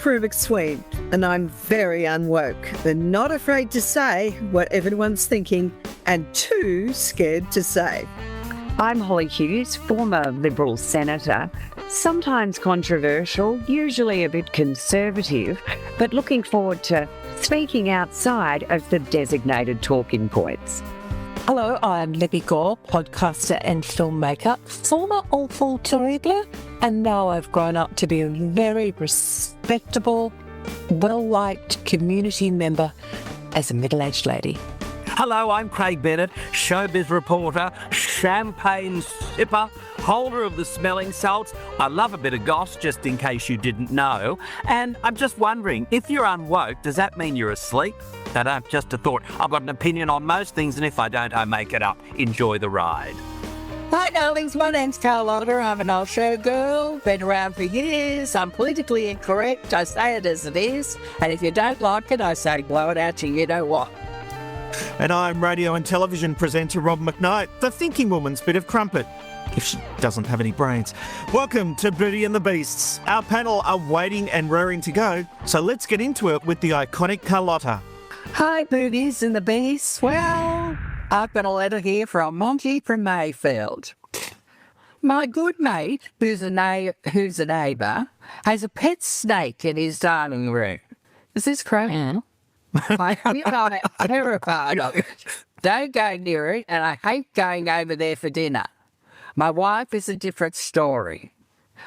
Prue MacSween, and I'm very unwoke. They're not afraid to say what everyone's thinking and too scared to say. I'm Hollie Hughes, former Liberal Senator, sometimes controversial, usually a bit conservative, but looking forward to speaking outside of the designated talking points. Hello, I'm Libbi Gorr, podcaster and filmmaker, former awful terrible, and now I've grown up to be a very respectable, well-liked community member as a middle-aged lady. Hello, I'm Craig Bennett, showbiz reporter, champagne sipper, holder of the smelling salts. I love a bit of goss, just in case you didn't know. And I'm just wondering, if you're unwoke, does that mean you're asleep? Just a thought. I've got an opinion on most things, and if I don't, I make it up. Enjoy the ride. Hi darlings, my name's Carlotta. I'm an old show girl, been around for years. I'm politically incorrect. I say it as it is. And if you don't like it, I say blow it out to you know what. And I'm radio and television presenter Rob McKnight, the thinking woman's bit of crumpet, if she doesn't have any brains. Welcome to Beauty and the Beasts. Our panel are waiting and raring to go, so let's get into it with the iconic Carlotta. Hi, Booties and the Beasts. Well, I've got a letter here from Monty from Mayfield. My good mate, who's a neighbour, has a pet snake in his dining room. Is this correct? I'm terrified of it. Don't go near it, and I hate going over there for dinner. My wife is a different story.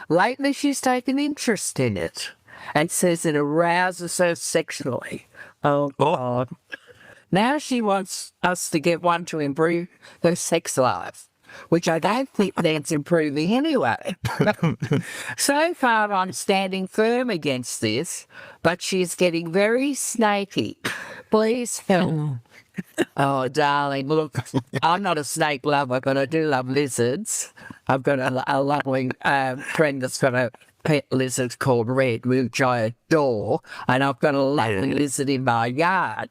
Lately, she's taken interest in it and says it arouses her sexually. Oh, God. Now she wants us to get one to improve her sex life, which I don't think that's improving anyway. So far, I'm standing firm against this, but she's getting very snaky. Please help. Oh, darling, look, I'm not a snake lover, but I do love lizards. I've got a lovely friend that's got a pet lizard called Red, which I adore, and I've got a lovely lizard in my yard.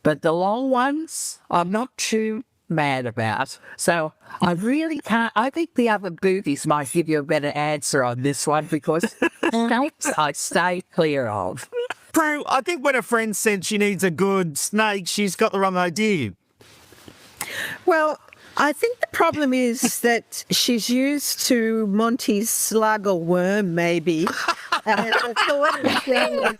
But the long ones, I'm not too mad about. So I really can't. I think the other booties might give you a better answer on this one because snakes I stay clear of. Prue, I think when a friend said she needs a good snake, she's got the wrong idea. Well, I think the problem is that she's used to Monty's slug or worm, maybe. And the thought of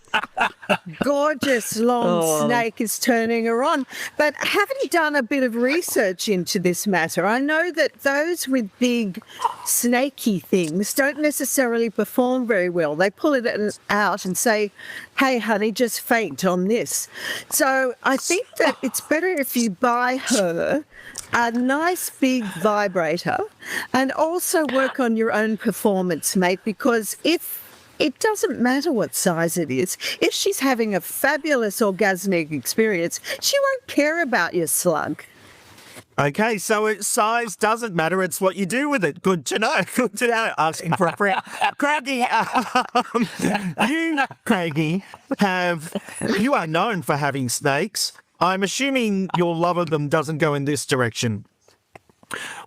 a gorgeous long snake is turning her on. But having done a bit of research into this matter, I know that those with big snaky things don't necessarily perform very well. They pull it out and say, hey, honey, just faint on this. So I think that it's better if you buy her a nice big vibrator and also work on your own performance, mate, because if it doesn't matter what size it is, if she's having a fabulous orgasmic experience, she won't care about your slug. Okay, so its size doesn't matter, it's what you do with it. Good to know. Good to know. Asking for a friend. Craigie, Craigie, you are known for having snakes. I'm assuming your love of them doesn't go in this direction.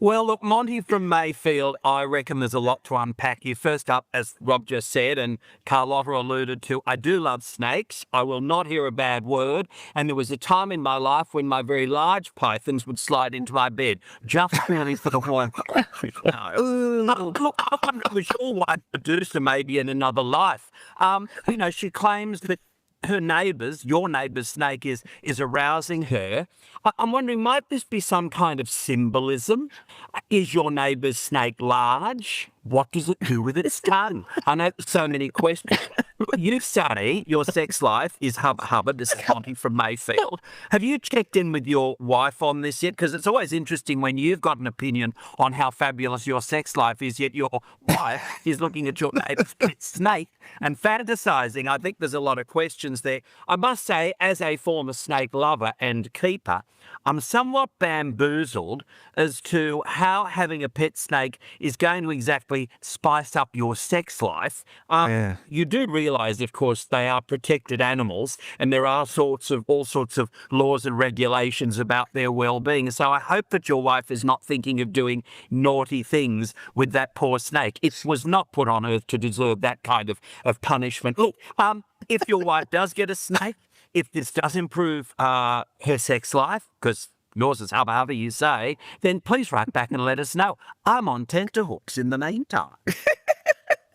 Well, look, Monty from Mayfield, I reckon there's a lot to unpack here. First up, as Rob just said, and Carlotta alluded to, I do love snakes. I will not hear a bad word. And there was a time in my life when my very large pythons would slide into my bed, just really for the warmth. Look, I'm not sure what Medusa maybe in another life. She claims that her neighbour's, your neighbour's snake is arousing her. I'm wondering, might this be some kind of symbolism? Is your neighbour's snake large? What does it do with its tongue? I know there's so many questions. You, Sonny, your sex life is Hubbard. This is Monty from Mayfield. Have you checked in with your wife on this yet? Because it's always interesting when you've got an opinion on how fabulous your sex life is, yet your wife is looking at your neighbour's pet snake and fantasising. I think there's a lot of questions there. I must say, as a former snake lover and keeper, I'm somewhat bamboozled as to how having a pet snake is going to exact frankly, spice up your sex life. You do realise, of course, they are protected animals, and there are all sorts of laws and regulations about their well-being. So I hope that your wife is not thinking of doing naughty things with that poor snake. It was not put on earth to deserve that kind of punishment. Look, if your wife does get a snake, if this does improve her sex life, because yours is however you say, then please write back and let us know. I'm on tenterhooks in the meantime.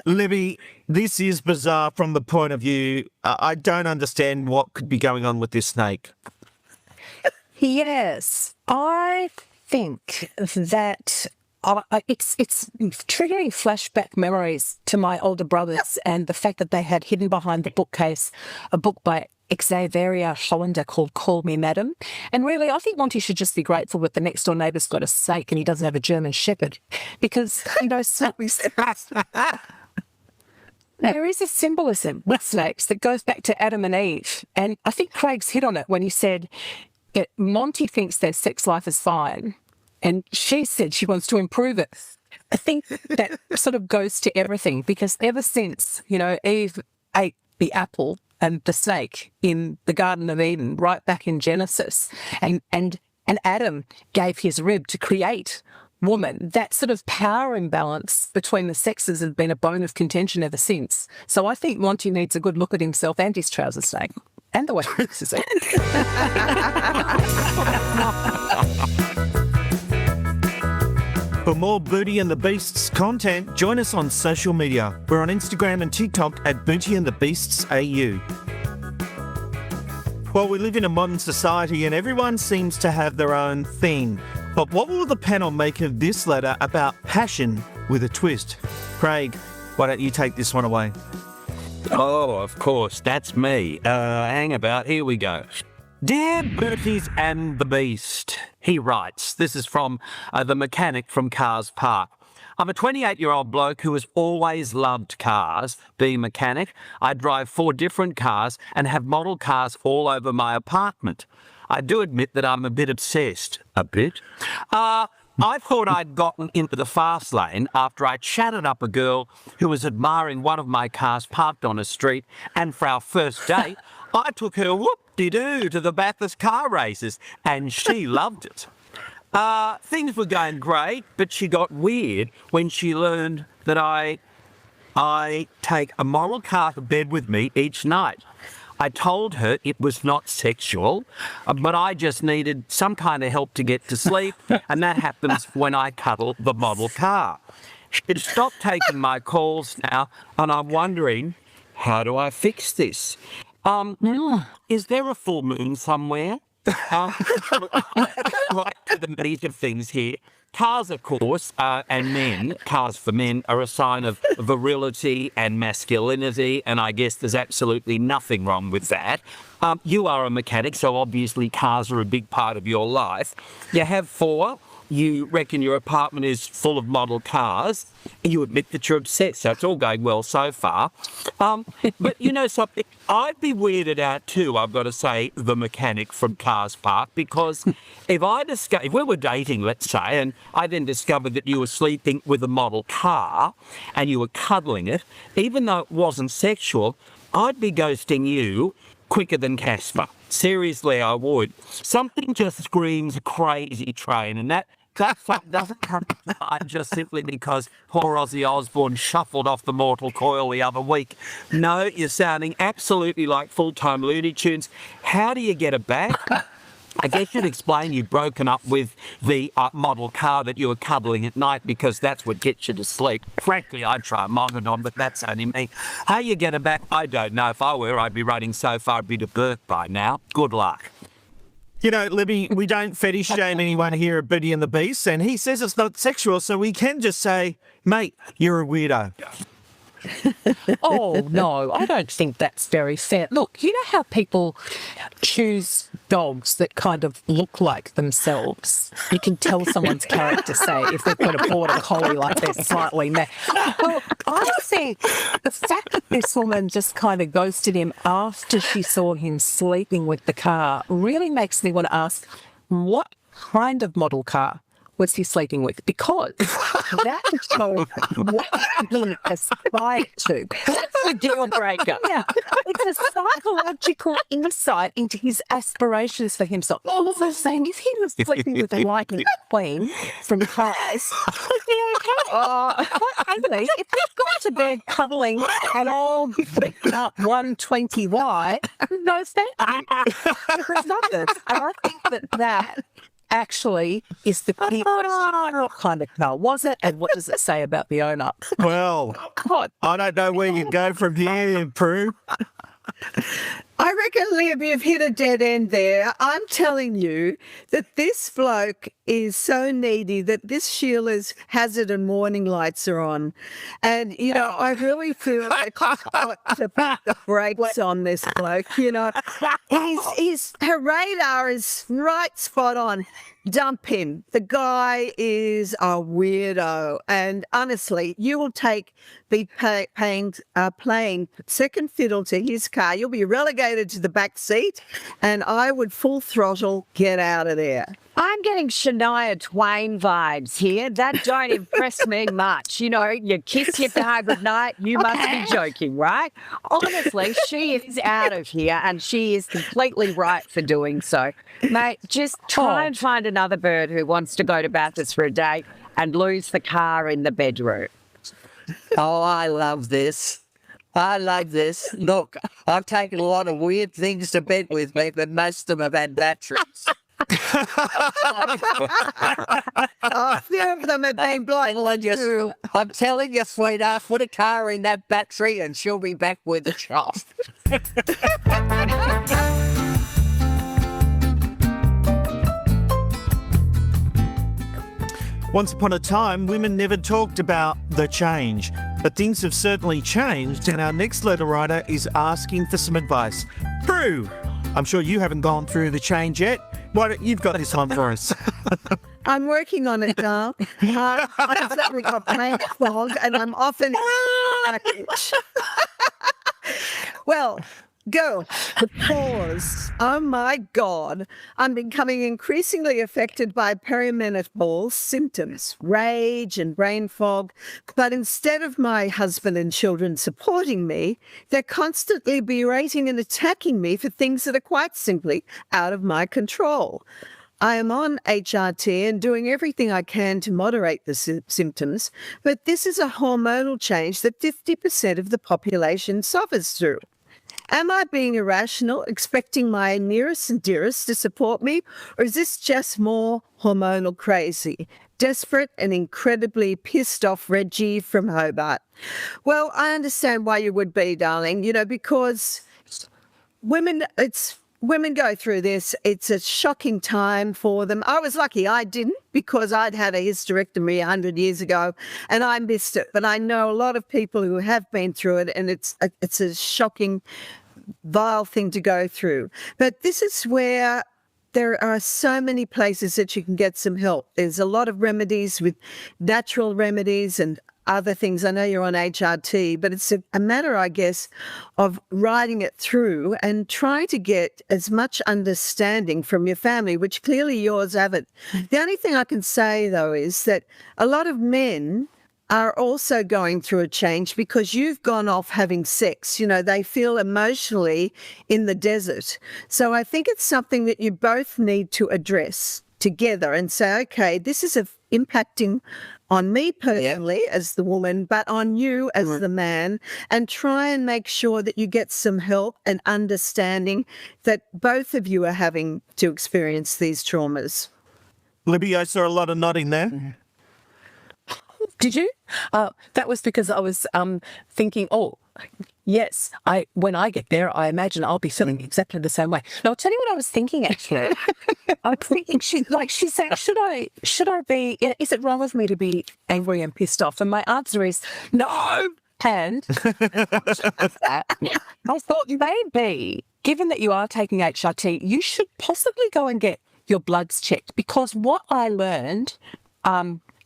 Libbi, this is bizarre from the point of view. I don't understand what could be going on with this snake. Yes, I think that it's triggering flashback memories to my older brothers and the fact that they had hidden behind the bookcase a book by Xavier Hollander called Call Me Madam. And really, I think Monty should just be grateful that the next door neighbour's got a snake and he doesn't have a German Shepherd, because, there is a symbolism with snakes that goes back to Adam and Eve. And I think Craig's hit on it when he said Monty thinks their sex life is fine and she said she wants to improve it. I think that sort of goes to everything, because ever since, Eve ate the apple and the snake in the Garden of Eden, right back in Genesis, and Adam gave his rib to create woman, that sort of power imbalance between the sexes has been a bone of contention ever since. So I think Monty needs a good look at himself and his trouser snake and the way he uses it. For more Booty and the Beasts content, join us on social media. We're on Instagram and TikTok at Booty and the Beasts AU. Well, we live in a modern society and everyone seems to have their own thing. But what will the panel make of this letter about passion with a twist? Craig, why don't you take this one away? Oh, of course, that's me. Hang about, here we go. Dear Berties and the Beast, he writes, this is from the mechanic from Cars Park. I'm a 28-year-old bloke who has always loved cars, being a mechanic. I drive 4 different cars and have model cars all over my apartment. I do admit that I'm a bit obsessed. A bit? I thought I'd gotten into the fast lane after I chatted up a girl who was admiring one of my cars parked on a street, and for our first date, I took her whoop-de-doo to the Bathurst car races, and she loved it. Things were going great, but she got weird when she learned that I take a model car to bed with me each night. I told her it was not sexual, but I just needed some kind of help to get to sleep, and that happens when I cuddle the model car. She'd stopped taking my calls now, and I'm wondering, how do I fix this? Is there a full moon somewhere? Right to the meat of things here. Cars, of course, and men, cars for men, are a sign of virility and masculinity, and I guess there's absolutely nothing wrong with that. You are a mechanic, so obviously cars are a big part of your life. You have 4. You reckon your apartment is full of model cars, and you admit that you're obsessed, so it's all going well so far. But you know something, I'd be weirded out too, I've got to say, the mechanic from Cars Park, because if we were dating, let's say, and I then discovered that you were sleeping with a model car and you were cuddling it, even though it wasn't sexual, I'd be ghosting you quicker than Casper. Seriously, I would. Something just screams crazy train, and that doesn't come to mind just simply because poor Ozzy Osbourne shuffled off the mortal coil the other week. No, you're sounding absolutely like full-time Looney Tunes. How do you get it back? I guess you'd explain you've broken up with the model car that you were cuddling at night because that's what gets you to sleep. Frankly, I'd try a Mogadon, but that's only me. How you get it back, I don't know. If I were, I'd be running so far I'd be to birth by now. Good luck. You know, Libbi, we don't fetish shame anyone here at Beauty and the Beast, and he says it's not sexual, so we can just say, mate, you're a weirdo. Oh, no, I don't think that's very fair. Look, you know how people choose dogs that kind of look like themselves? You can tell someone's character, say, if they've got a border collie, like they're slightly mad. Well, I think the fact that this woman just kind of ghosted him after she saw him sleeping with the car really makes me want to ask, what kind of model car was he sleeping with? Because that aspire to. That's a deal breaker. Yeah. It's a psychological insight into his aspirations for himself. All of those saying, if he was sleeping with a likely queen from class, would be okay. Quite frankly, if he's gone to bed cuddling an old up 120Y, who knows that? There's nothing. And I think that actually is the key. What kind of car was it, and what does it say about the owner? Well, God. I don't know where you go from here, Prue. I reckon, Liv, you've hit a dead end there. I'm telling you that this bloke is so needy that this Sheila's hazard and warning lights are on. And, I really feel like I've got to put the brakes on this bloke, her radar is right spot on. Dump him. The guy is a weirdo. And honestly, you will be playing second fiddle to his car. You'll be relegated to the back seat, and I would full throttle get out of there. I'm getting Shania Twain vibes here. That don't impress me much. You kiss your car goodnight, you must be joking, right? Honestly, she is out of here, and she is completely right for doing so. Mate, just try and find another bird who wants to go to Bathurst for a day and lose the car in the bedroom. Oh, I love this. Look, I've taken a lot of weird things to bed with me, but most of them have had batteries. A few of them have been blind. I'm telling you, sweetheart, put a car in that battery and she'll be back with a shot. Once upon a time, women never talked about the change, but things have certainly changed, and our next letter writer is asking for some advice. Prue, I'm sure you haven't gone through the change yet. Why don't you've got this time for us? I'm working on it, Darl. I've certainly got a plant fog, and I'm often Well, go. The pause. Oh, my God. I'm becoming increasingly affected by perimenopause symptoms, rage and brain fog. But instead of my husband and children supporting me, they're constantly berating and attacking me for things that are quite simply out of my control. I am on HRT and doing everything I can to moderate the symptoms, but this is a hormonal change that 50% of the population suffers through. Am I being irrational, expecting my nearest and dearest to support me, or is this just more hormonal crazy? Desperate and incredibly pissed off Reggie from Hobart. Well, I understand why you would be, darling, because women go through this. It's a shocking time for them. I was lucky I didn't, because I'd had a hysterectomy 100 years ago and I missed it. But I know a lot of people who have been through it, and it's a shocking, vile thing to go through. But this is where there are so many places that you can get some help. There's a lot of remedies with natural remedies and other things. I know you're on HRT, but it's a matter, I guess, of riding it through and trying to get as much understanding from your family, which clearly yours haven't. The only thing I can say, though, is that a lot of men are also going through a change because you've gone off having sex. They feel emotionally in the desert. So I think it's something that you both need to address together and say, okay, this is impacting on me personally as the woman, but on you as the man, and try and make sure that you get some help and understanding that both of you are having to experience these traumas. Libbi, I saw a lot of nodding there. Did you? That was because I was thinking, yes, when I get there, I imagine I'll be feeling exactly the same way. Now, I'll tell you what I was thinking, actually. I was thinking, she said, should I be, is it wrong with me to be angry and pissed off? And my answer is no. And I thought maybe, given that you are taking HRT, you should possibly go and get your bloods checked, because what I learned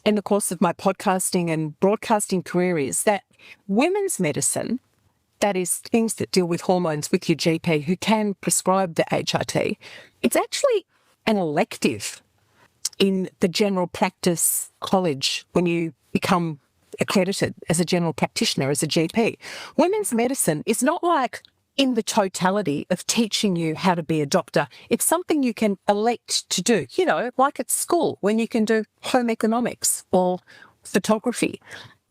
in the course of my podcasting and broadcasting career is that women's medicine, that is things that deal with hormones with your GP who can prescribe the HRT, it's actually an elective. in the general practice college when you become accredited as a general practitioner, as a GP. Women's medicine is not like in the totality of teaching you how to be a doctor. It's something you can elect to do, like at school when you can do home economics or photography.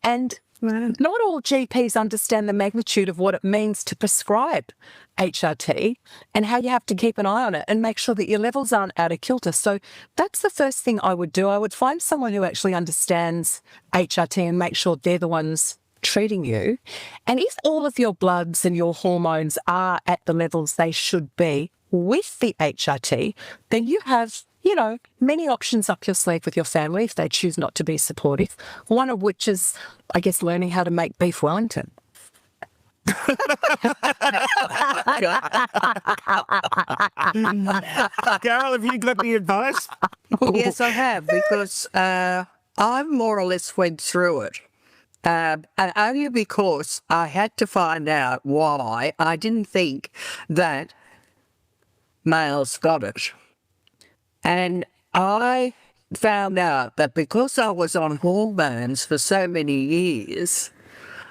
And not all GPs understand the magnitude of what it means to prescribe HRT and how you have to keep an eye on it and make sure that your levels aren't out of kilter. So that's the first thing I would do. I would find someone who actually understands HRT and make sure they're the ones treating you. And if all of your bloods and your hormones are at the levels they should be with the HRT, then you have many options up your sleeve with your family if they choose not to be supportive. One of which is, I guess, learning how to make beef Wellington. Carol, have you got any advice? Yes, I have, because I more or less went through it. And only because I had to find out why I didn't think that males got it. And I found out that because I was on hormones for so many years,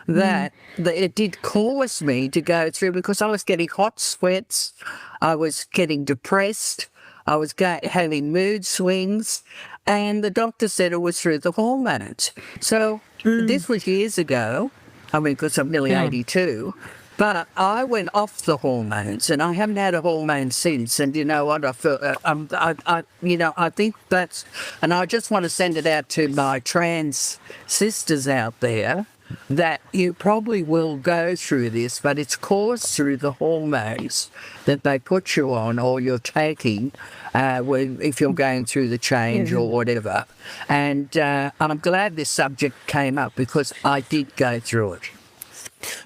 that it did cause me to go through, because I was getting hot sweats, I was getting depressed, I was having mood swings, and the doctor said it was through the hormones. So this was years ago, because I'm nearly 82, but I went off the hormones, and I haven't had a hormone since. And you know what? I feel, I think that's, and I just want to send it out to my trans sisters out there, that you probably will go through this, but it's caused through the hormones that they put you on or you're taking if you're going through the change or whatever. And I'm glad this subject came up, because I did go through it.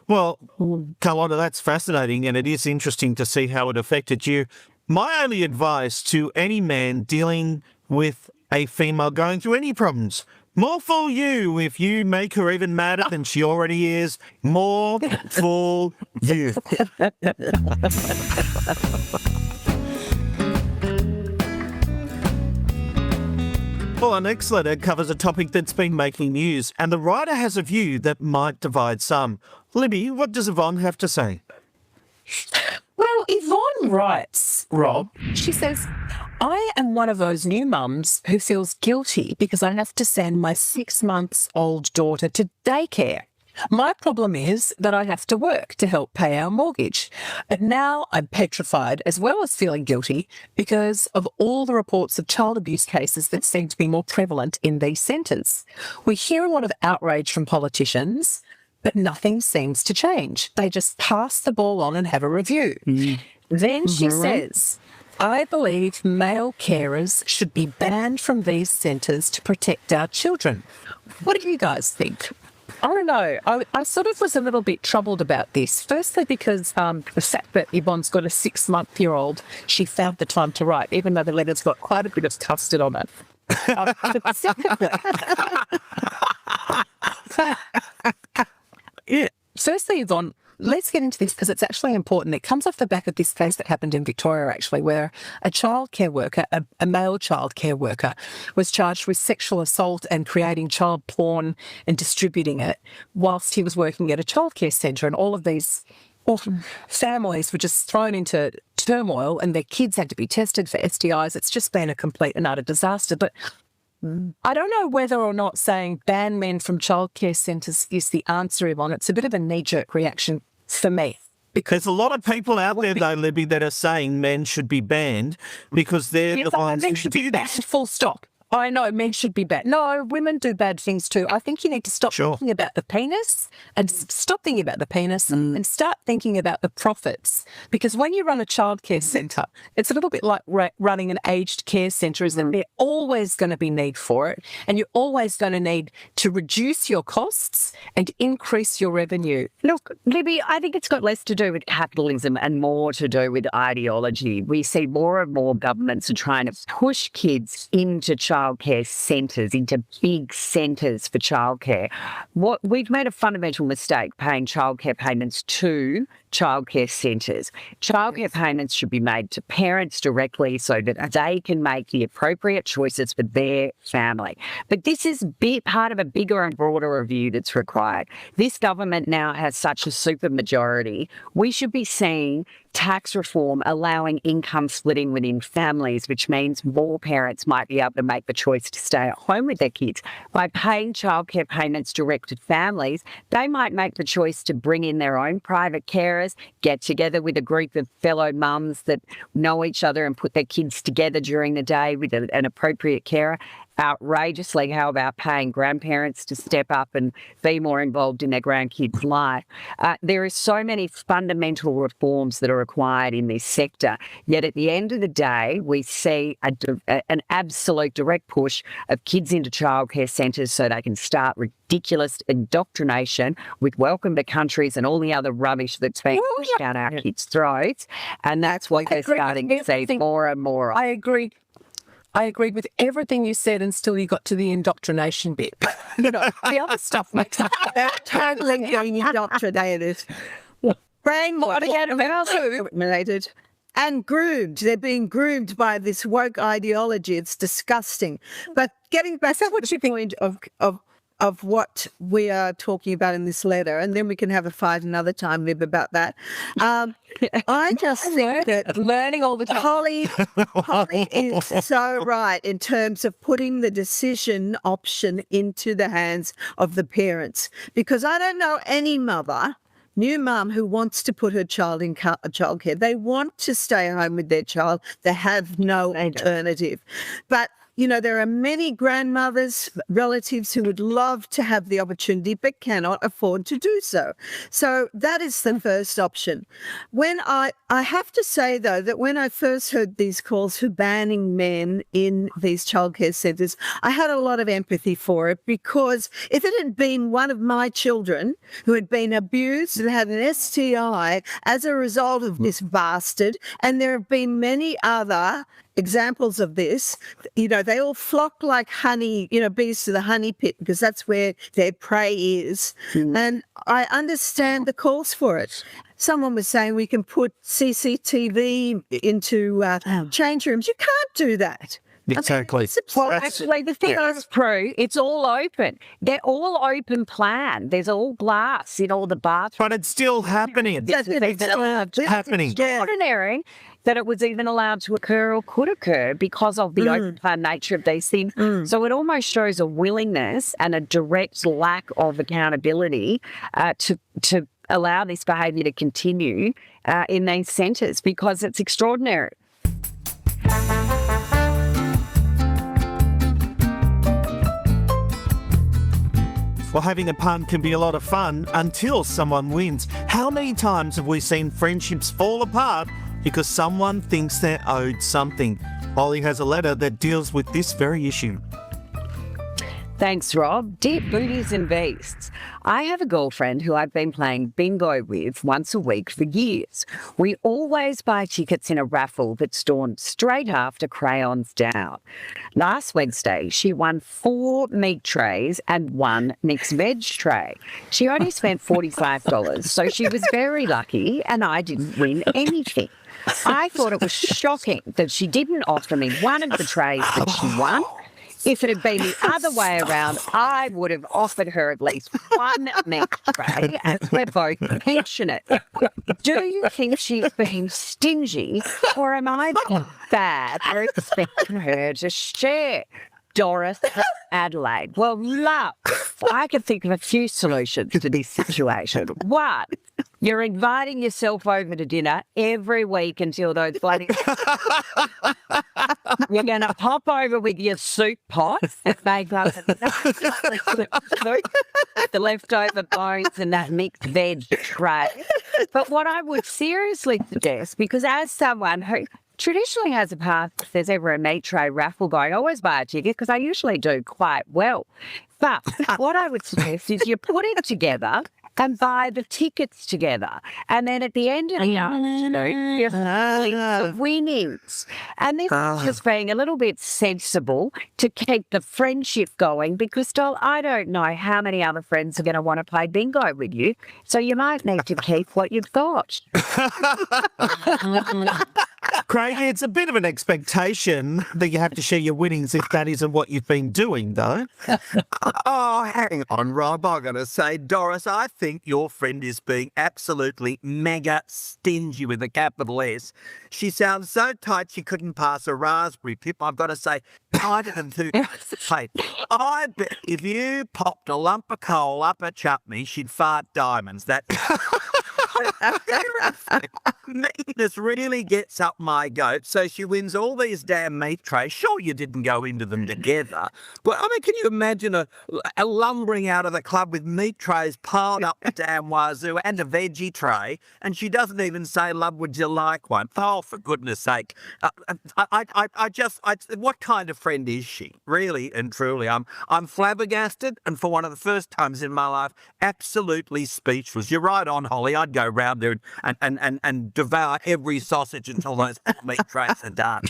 Well, Carlotta, that's fascinating, and it is interesting to see how it affected you. My only advice to any man dealing with a female going through any problems, more for you if you make her even madder than she already is. More for you. Well, our next letter covers a topic that's been making news, and the writer has a view that might divide some. Libbi, what does Yvonne have to say? Well, Yvonne writes, Rob, she says, I am one of those new mums who feels guilty because I have to send my 6-month-old daughter to daycare. My problem is that I have to work to help pay our mortgage. And now I'm petrified, as well as feeling guilty, because of all the reports of child abuse cases that seem to be more prevalent in these centres. We hear a lot of outrage from politicians, but nothing seems to change. They just pass the ball on and have a review. Then she says, I believe male carers should be banned from these centres to protect our children. What do you guys think? I don't know. I sort of was a little bit troubled about this. Firstly, because the fact that Yvonne's got a 6-month-year-old, she found the time to write, even though the letter's got quite a bit of custard on it. Firstly, Yvonne, let's get into this because it's actually important. It comes off the back of this case that happened in Victoria, actually, where a childcare worker, a male childcare worker, was charged with sexual assault and creating child porn and distributing it whilst he was working at a childcare centre. And all of these families were just thrown into turmoil, and their kids had to be tested for STIs. It's just been a complete and utter disaster. But I don't know whether or not saying ban men from childcare centres is the answer, Yvonne. It's a bit of a knee-jerk reaction for me. There's a lot of people out there, though, Libbi, that are saying men should be banned because they're the ones men who should do be this. banned, full stop. I know men should be bad. No, women do bad things too. I think you need to stop thinking about the penis and stop thinking about the penis and start thinking about the profits. Because when you run a childcare centre, it's a little bit like running an aged care centre, isn't it? There's always going to be need for it, and you're always going to need to reduce your costs and increase your revenue. Look, Libbi, I think it's got less to do with capitalism and more to do with ideology. We see more and more governments are trying to push kids into childcare childcare centres, into big centres for childcare. What we've made a fundamental mistake paying childcare payments to childcare centres. Childcare payments should be made to parents directly so that they can make the appropriate choices for their family. But this is part of a bigger and broader review that's required. This government now has such a supermajority. We should be seeing tax reform allowing income splitting within families, which means more parents might be able to make the choice to stay at home with their kids. By paying childcare payments direct to families, they might make the choice to bring in their own private carers, get together with a group of fellow mums that know each other and put their kids together during the day with an appropriate carer. Outrageously, how about paying grandparents to step up and be more involved in their grandkids' life? There are so many fundamental reforms that are required in this sector, yet at the end of the day, we see an absolute direct push of kids into childcare centres so they can start ridiculous indoctrination with welcome to countries and all the other rubbish that's being pushed down our kids' throats, and that's what they're starting to see more and more of. I agreed with everything you said until you got to the indoctrination bit. The other stuff makes sense. Totally indoctrinated. Brainwashed and groomed. They're being groomed by this woke ideology. It's disgusting. But getting back to the point of what we are talking about in this letter, and then we can have a fight another time, Lib, about that. I just think that Learning all the time. Hollie is so right in terms of putting the decision option into the hands of the parents, because I don't know any new mum who wants to put her child in childcare. They want to stay home with their child. They have no alternative. But there are many grandmothers, relatives who would love to have the opportunity but cannot afford to do so. So that is the first option. When I have to say, though, that when I first heard these calls for banning men in these childcare centres, I had a lot of empathy for it, because if it had been one of my children who had been abused and had an STI as a result of this bastard, and there have been many other examples of this, they all flock like honey, bees to the honey pit, because that's where their prey is. And I understand the calls for it. Someone was saying we can put CCTV into change rooms. You can't do that. Exactly. Well, actually, the thing is, Prue, it's all open. They're all open plan. There's all glass in all the bathrooms. But it's still happening. It's happening. Extraordinary that it was even allowed to occur or could occur because of the open plan nature of these things. So it almost shows a willingness and a direct lack of accountability to allow this behaviour to continue in these centres, because it's extraordinary. Well, having a pun can be a lot of fun until someone wins. How many times have we seen friendships fall apart because someone thinks they're owed something? Hollie has a letter that deals with this very issue. Thanks, Rob. Dear Booties and Beasts, I have a girlfriend who I've been playing bingo with once a week for years. We always buy tickets in a raffle that's dawned straight after crayons down. Last Wednesday, she won 4 meat trays and 1 mixed veg tray. She only spent $45, so she was very lucky, and I didn't win anything. I thought it was shocking that she didn't offer me one of the trays that she won. If it had been the other way around, I would have offered her at least 1 meat tray, as we're both pensioners. Do you think she's being stingy, or am I bad for expecting her to share? Doris, Adelaide. Well, love, I can think of a few solutions to this situation. 1, you're inviting yourself over to dinner every week until those bloody... You're going to pop over with your soup pot and make up the leftover bones and that mixed veg tray. But what I would seriously suggest, because as someone who traditionally has a path, if there's ever a meat tray raffle going, I always buy a ticket because I usually do quite well. But what I would suggest is you put it together and buy the tickets together. And then at the end of the winnings. And this is just being a little bit sensible to keep the friendship going because, doll, I don't know how many other friends are going to want to play bingo with you. So you might need to keep what you've got. Craig, it's a bit of an expectation that you have to share your winnings if that isn't what you've been doing, though. Oh, hang on, Rob. I'm going to say, Doris, I think your friend is being absolutely mega stingy with a capital S. She sounds so tight she couldn't pass a raspberry pip. I've got to say, tighter than two. Hey, I bet if you popped a lump of coal up her chutney, she'd fart diamonds. That meanness really gets up my goat, so she wins all these damn meat trays. Sure, you didn't go into them together, but I mean, can you imagine a lumbering out of the club with meat trays piled up the damn wazoo and a veggie tray, and she doesn't even say, "Love, would you like one?" Oh, for goodness sake! What kind of friend is she? Really and truly, I'm flabbergasted, and for one of the first times in my life, absolutely speechless. You're right on, Hollie. I'd go round there and devour every sausage until those meat trays are done.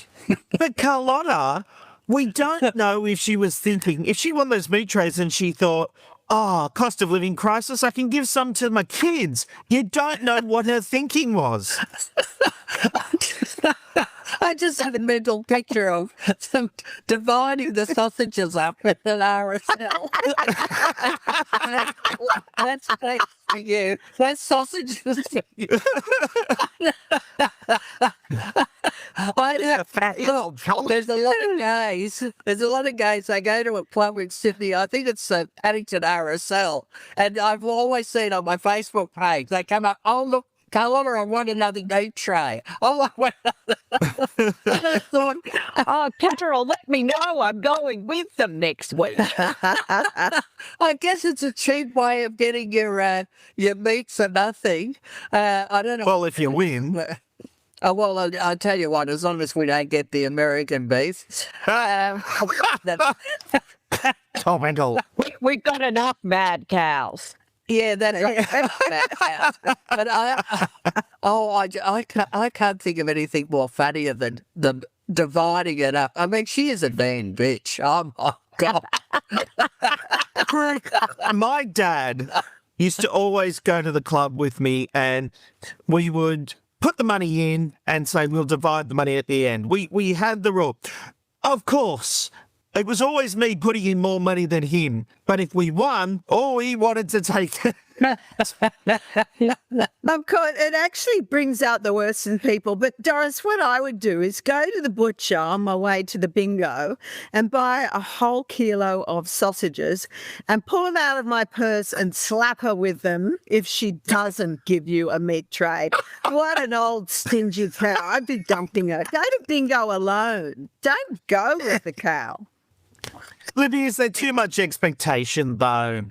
But Carlotta, we don't know if she was thinking, if she won those meat trays and she thought, oh, cost of living crisis, I can give some to my kids. You don't know what her thinking was. I just had a mental picture of some dividing the sausages up with an RSL. That's great for you. That's sausages for you. Look, there's a lot of guys. There's a lot of guys. I go to a club in Sydney. I think it's Paddington RSL, and I've always seen on my Facebook page they come up. Oh look, Carlotta, I want another meat tray. Oh, I want another. Oh, Catterall, let me know. I'm going with them next week. I guess it's a cheap way of getting your meat for nothing. I don't know. Well, if you win. Well, I'll tell you what, as long as we don't get the American beef. Tom Handel. We've got enough mad cows. Yeah, that's but I can't think of anything more funnier than them dividing it up. I mean, she is a mean bitch. Oh my God. My dad used to always go to the club with me and we would put the money in and say we'll divide the money at the end. We had the rule. Of course, it was always me putting in more money than him. But if we won, all he wanted to take it. Of course, it actually brings out the worst in people. But Doris, what I would do is go to the butcher on my way to the bingo and buy a whole kilo of sausages and pull them out of my purse and slap her with them if she doesn't give you a meat tray. What an old stingy cow. I'd be dumping her. Go to bingo alone. Don't go with the cow. Libbi, is there too much expectation, though?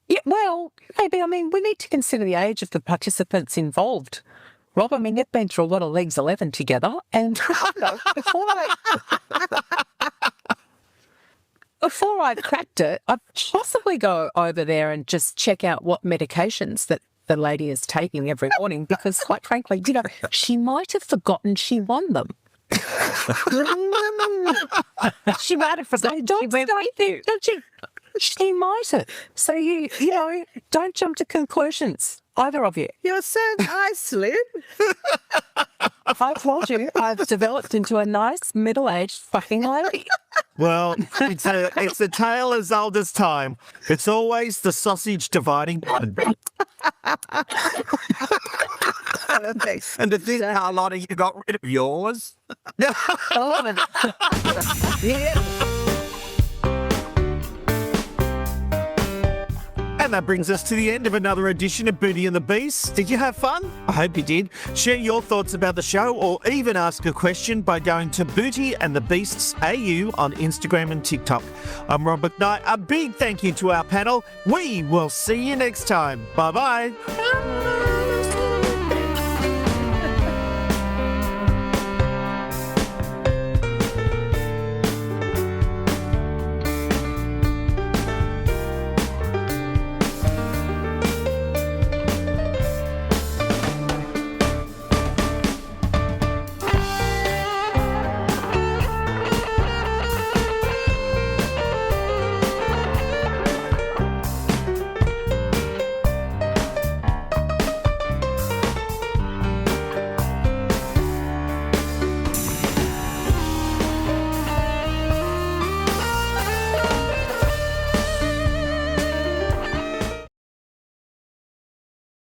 Yeah, well, maybe. I mean, we need to consider the age of the participants involved. Rob, I mean, they've been through a lot of Leagues 11 together, and before I cracked it, I'd possibly go over there and just check out what medications that the lady is taking every morning, because quite frankly, she might have forgotten she won them. She might have forgotten. Don't you? She might have. So you don't jump to conclusions, either of you. You're so nice, Lib. I told you, I've developed into a nice middle-aged fucking lady. Well, it's a tale as old as time. It's always the sausage dividing one. And to think how a lot of you got rid of yours. Yeah. And that brings us to the end of another edition of Beauty and the Beast. Did you have fun? I hope you did. Share your thoughts about the show or even ask a question by going to Beauty and the Beasts AU on Instagram and TikTok. I'm Rob McKnight. A big thank you to our panel. We will see you next time. Bye-bye.